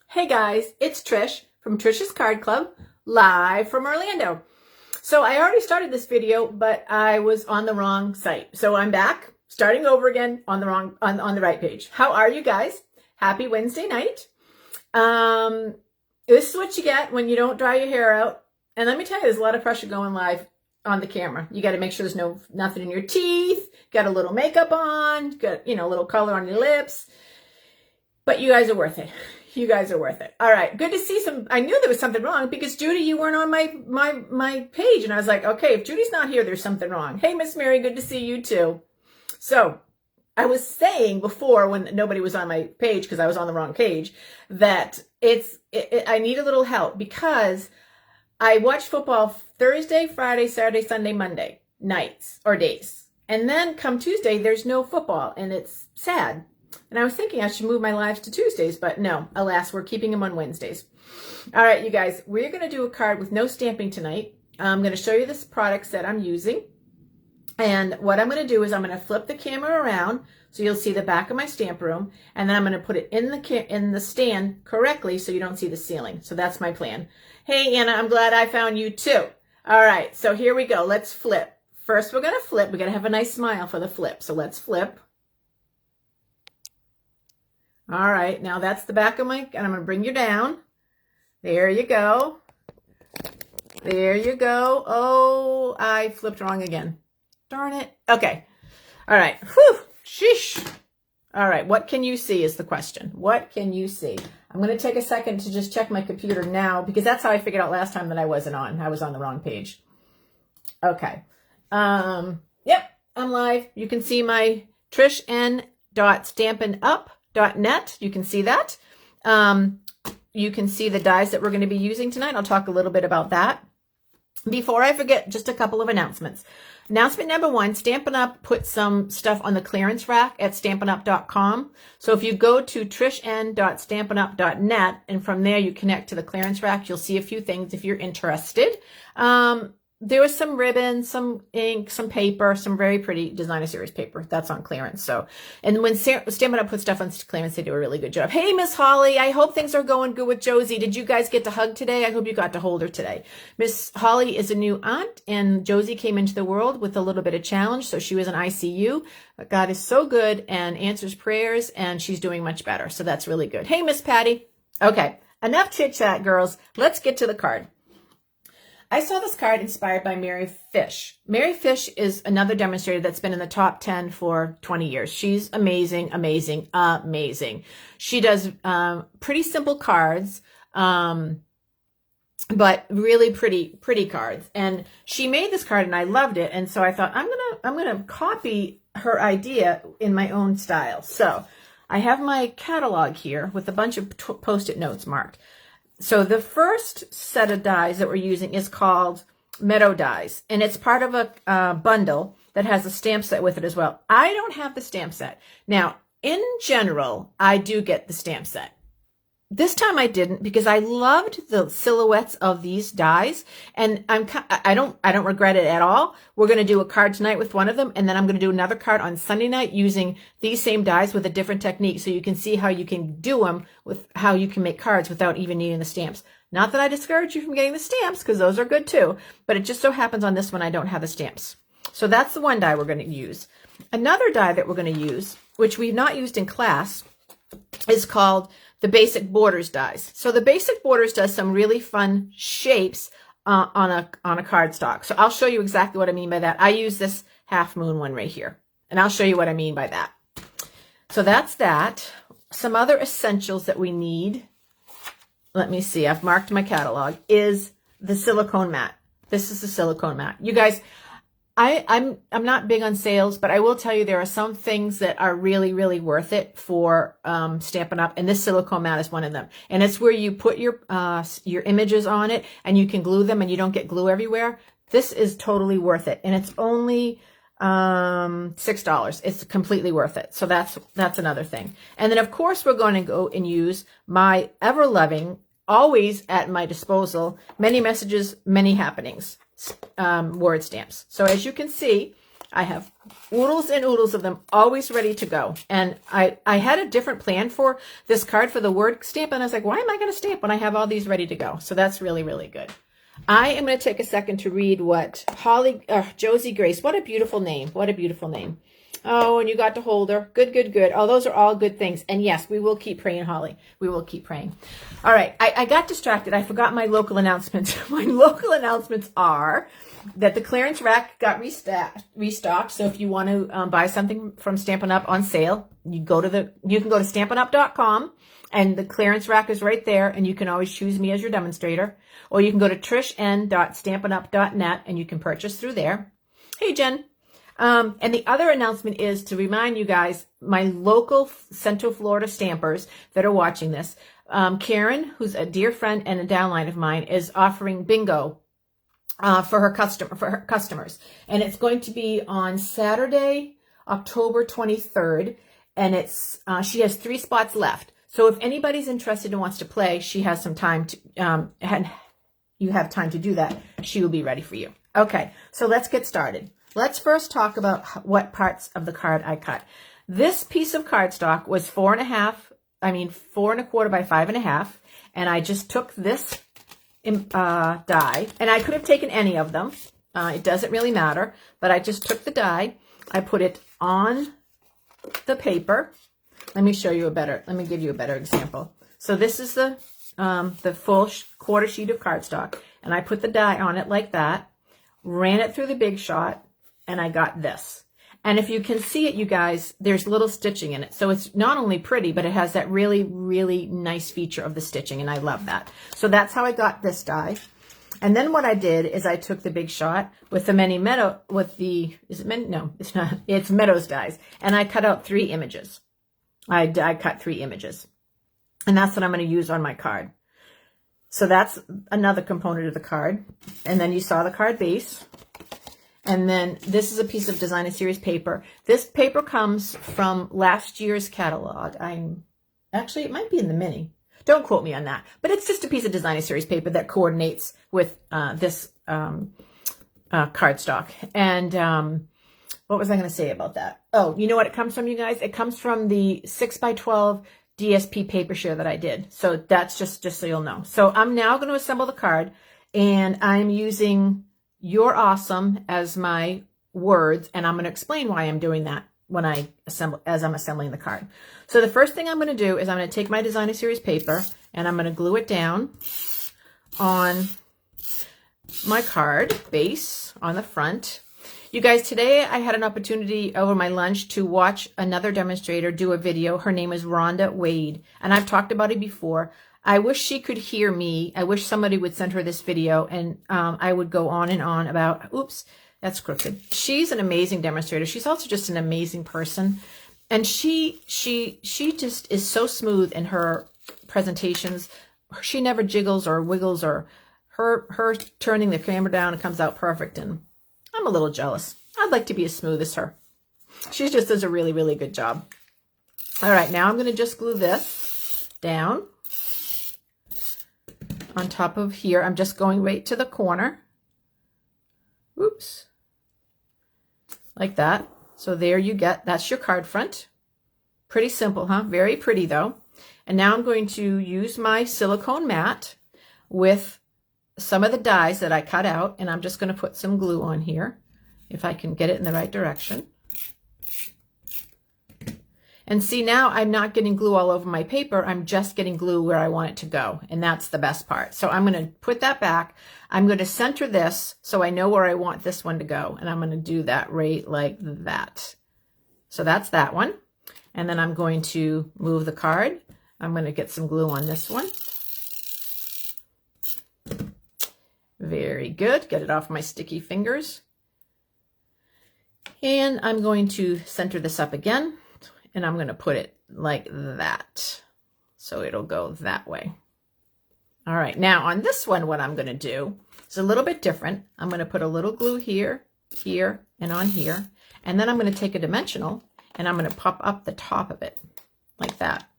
Hey guys, it's Trish from Trish's Card Club, live from Orlando. So I already started this video, but I was on the wrong site. So I'm back, starting over again on the right page. How are you guys? Happy Wednesday night. This is what you get when you don't dry your hair out. And let me tell you, there's a lot of pressure going live on the camera. You got to make sure there's nothing in your teeth, got a little makeup on, got, a little color on your lips. But you guys are worth it. You guys are worth it. All right. Good to see some. I knew there was something wrong because Judy, you weren't on my page. And I was like, okay, if Judy's not here, there's something wrong. Hey, Miss Mary, good to see you too. So I was saying before when nobody was on my page because I was on the wrong page that I need a little help because I watch football Thursday, Friday, Saturday, Sunday, Monday nights or days. And then come Tuesday, there's no football and it's sad. And I was thinking I should move my lives to Tuesdays, but no, alas, we're keeping them on Wednesdays. All right, you guys, we're going to do a card with no stamping tonight. I'm going to show you this products that I'm using. And what I'm going to do is I'm going to flip the camera around so you'll see the back of my stamp room. And then I'm going to put it in the stand correctly so you don't see the ceiling. So that's my plan. Hey, Anna, I'm glad I found you too. All right, so here we go. Let's flip. First, we're going to flip. We're going to have a nice smile for the flip. So let's flip. All right, now that's the back of and I'm going to bring you down. There you go. There you go. Oh, I flipped wrong again. Darn it. Okay. All right. Whew. Sheesh. All right, what can you see is the question. What can you see? I'm going to take a second to just check my computer now because that's how I figured out last time that I wasn't on. I was on the wrong page. Okay. Yep, I'm live. You can see my trishen.stampinup.net. You can see that. You can see the dies that we're going to be using tonight. I'll talk a little bit about that. Before I forget, just a couple of announcements. Announcement number one, Stampin' Up! Put some stuff on the clearance rack at stampinup.com. So if you go to trishen.stampinup.net and from there you connect to the clearance rack, you'll see a few things if you're interested. There was some ribbon, some ink, some paper, some very pretty designer series paper. That's on clearance. So, and when Stampin' Up! Put stuff on clearance, they do a really good job. Hey, Miss Holly, I hope things are going good with Josie. Did you guys get to hug today? I hope you got to hold her today. Miss Holly is a new aunt, and Josie came into the world with a little bit of challenge, so she was in ICU. But God is so good and answers prayers, and she's doing much better. So that's really good. Hey, Miss Patty. Okay, enough chit chat, girls. Let's get to the card. I saw this card inspired by Mary Fish. Mary Fish is another demonstrator that's been in the top 10 for 20 years. She's amazing, amazing, amazing. She does pretty simple cards, but really pretty cards. And she made this card and I loved it. And so I thought I'm gonna copy her idea in my own style. So I have my catalog here with a bunch of Post-it notes marked. So the first set of dies that we're using is called Meadow Dies, and it's part of a bundle that has a stamp set with it as well. I don't have the stamp set. Now, in general, I do get the stamp set. This time I didn't because I loved the silhouettes of these dies, and I don't regret it at all. We're going to do a card tonight with one of them, and then I'm going to do another card on Sunday night using these same dies with a different technique, so you can see how you can do them with how you can make cards without even needing the stamps. Not that I discourage you from getting the stamps because those are good too, but it just so happens on this one I don't have the stamps. So that's the one die we're going to use. Another die that we're going to use, which we've not used in class, is called the Basic Borders dies. So the Basic Borders does some really fun shapes on a cardstock. So I'll show you exactly what I mean by that. I use this half moon one right here, and I'll show you what I mean by that. So that's that. Some other essentials that we need, let me see, I've marked my catalog, is the silicone mat. This is the silicone mat. You guys, I'm not big on sales, but I will tell you there are some things that are really, really worth it for Stampin' Up! And this silicone mat is one of them. And it's where you put your images on it and you can glue them and you don't get glue everywhere. This is totally worth it. And it's only $6. It's completely worth it. So that's another thing. And then of course we're going to go and use my ever-loving, always at my disposal, Many Messages, Many Happenings word stamps. So as you can see, I have oodles and oodles of them always ready to go. And I had a different plan for this card for the word stamp. And I was like, why am I going to stamp when I have all these ready to go? So that's really, really good. I am going to take a second to read what Josie Grace, what a beautiful name. What a beautiful name. Oh, and you got to hold her. Good, good, good. Oh, those are all good things. And yes, we will keep praying, Holly. We will keep praying. All right. I got distracted. I forgot my local announcements. My local announcements are that the clearance rack got restocked. So if you want to buy something from Stampin' Up! On sale, you can go to stampinup.com and the clearance rack is right there. And you can always choose me as your demonstrator. Or you can go to trishen.stampinup.net and you can purchase through there. Hey, Jen. And the other announcement is to remind you guys, my local Central Florida stampers that are watching this, Karen, who's a dear friend and a downline of mine, is offering bingo for her customers. And it's going to be on Saturday, October 23rd. And it's she has 3 spots left. So if anybody's interested and wants to play, she has some time to, and you have time to do that. She will be ready for you. Okay, so let's get started. Let's first talk about what parts of the card I cut. This piece of cardstock was 4.25 by 5.5. And I just took this die, and I could have taken any of them. It doesn't really matter, but I just took the die. I put it on the paper. Let me give you a better example. So this is the full quarter sheet of cardstock, and I put the die on it like that, ran it through the Big Shot, and I got this. And if you can see it, you guys, there's little stitching in it. So it's not only pretty, but it has that really, really nice feature of the stitching, and I love that. So that's how I got this die. And then what I did is I took the Big Shot with the it's Meadows Dies, and I cut out 3 images. I cut 3 images, and that's what I'm going to use on my card. So that's another component of the card. And then you saw the card base. And then this is a piece of Designer Series paper. This paper comes from last year's catalog. Actually, it might be in the mini. Don't quote me on that. But it's just a piece of Designer Series paper that coordinates with this cardstock. And what was I going to say about that? Oh, you know what it comes from, you guys? It comes from the 6x12 DSP paper share that I did. So that's just so you'll know. So I'm now going to assemble the card, and I'm using "You're awesome" as my words, and I'm going to explain why I'm doing that as I'm assembling the card. So the first thing I'm going to do is I'm going to take my Designer Series paper, and I'm going to glue it down on my card base on the front. You guys, today I had an opportunity over my lunch to watch another demonstrator do a video. Her name is Rhonda Wade, and I've talked about it before. I wish she could hear me. I wish somebody would send her this video, and I would go on and on about, oops, that's crooked. She's an amazing demonstrator. She's also just an amazing person. And she just is so smooth in her presentations. She never jiggles or wiggles, or her turning the camera down, it comes out perfect. And I'm a little jealous. I'd like to be as smooth as her. She just does a really, really good job. All right, now I'm going to just glue this down on top of here. I'm just going right to the corner. Oops. Like that. So there you get, that's your card front. Pretty simple, huh? Very pretty though. And now I'm going to use my silicone mat with some of the dies that I cut out, and I'm just going to put some glue on here, if I can get it in the right direction. And see, now I'm not getting glue all over my paper. I'm just getting glue where I want it to go. And that's the best part. So I'm going to put that back. I'm going to center this so I know where I want this one to go. And I'm going to do that right like that. So that's that one. And then I'm going to move the card. I'm going to get some glue on this one. Very good. Get it off my sticky fingers. And I'm going to center this up again. And I'm going to put it like that. So it'll go that way. All right. Now on this one, what I'm going to do is a little bit different. I'm going to put a little glue here, here, and on here. And then I'm going to take a dimensional and I'm going to pop up the top of it like that.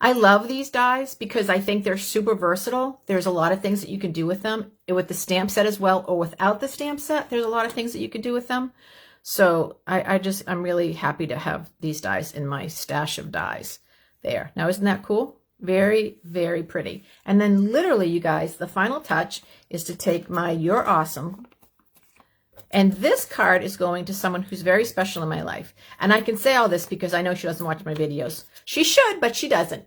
I love these dies because I think they're super versatile. There's a lot of things that you can do with them, with the stamp set as well, or without the stamp set. There's a lot of things that you can do with them. So I'm really happy to have these dies in my stash of dies there. Now, isn't that cool? Very, very pretty. And then literally, you guys, the final touch is to take my You're Awesome. And this card is going to someone who's very special in my life. And I can say all this because I know she doesn't watch my videos. She should, but she doesn't.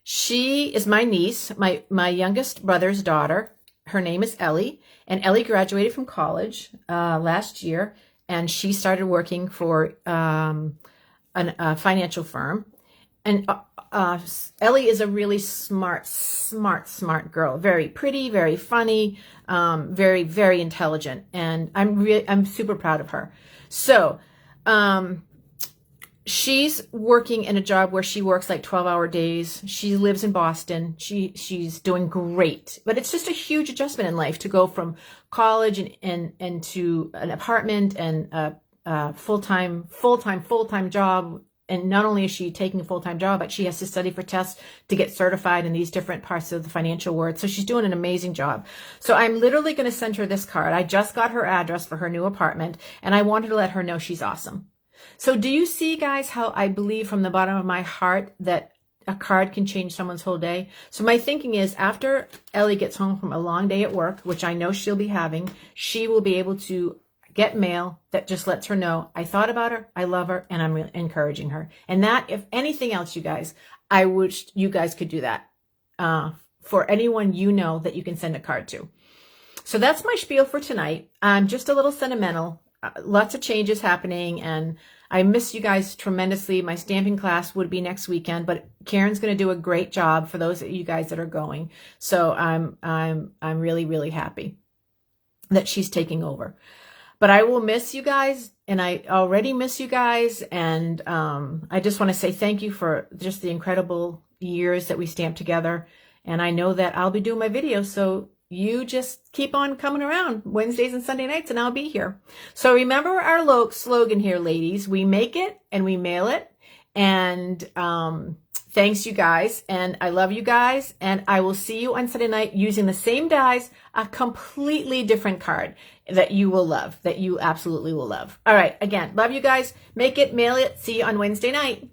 She is my niece, my youngest brother's daughter. Her name is Ellie. And Ellie graduated from college last year. And she started working for a financial firm. And Ellie is a really smart girl. Very pretty, very funny, very, very intelligent. And I'm super proud of her. So, she's working in a job where she works like 12-hour days. She lives in Boston. She's doing great. But it's just a huge adjustment in life to go from college and to an apartment and a full-time job. And not only is she taking a full-time job, but she has to study for tests to get certified in these different parts of the financial world. So she's doing an amazing job. So I'm literally going to send her this card. I just got her address for her new apartment, and I wanted to let her know she's awesome. So do you see, guys, how I believe from the bottom of my heart that a card can change someone's whole day? So my thinking is, after Ellie gets home from a long day at work, which I know she'll be having, she will be able to get mail that just lets her know, I thought about her, I love her, and I'm encouraging her. And that, if anything else, you guys, I wish you guys could do that for anyone you know that you can send a card to. So that's my spiel for tonight. I'm just a little sentimental. Lots of changes happening, and I miss you guys tremendously. My stamping class would be next weekend, but Karen's going to do a great job for those of you guys that are going. So I'm really, really happy that she's taking over. But I will miss you guys, and I already miss you guys. And I just want to say thank you for just the incredible years that we stamped together. And I know that I'll be doing my videos, so you just keep on coming around Wednesdays and Sunday nights, and I'll be here. So remember our slogan here, ladies. We make it and we mail it. And thanks, you guys. And I love you guys. And I will see you on Sunday night using the same dies, a completely different card that you will love, that you absolutely will love. All right. Again, love you guys. Make it, mail it. See you on Wednesday night.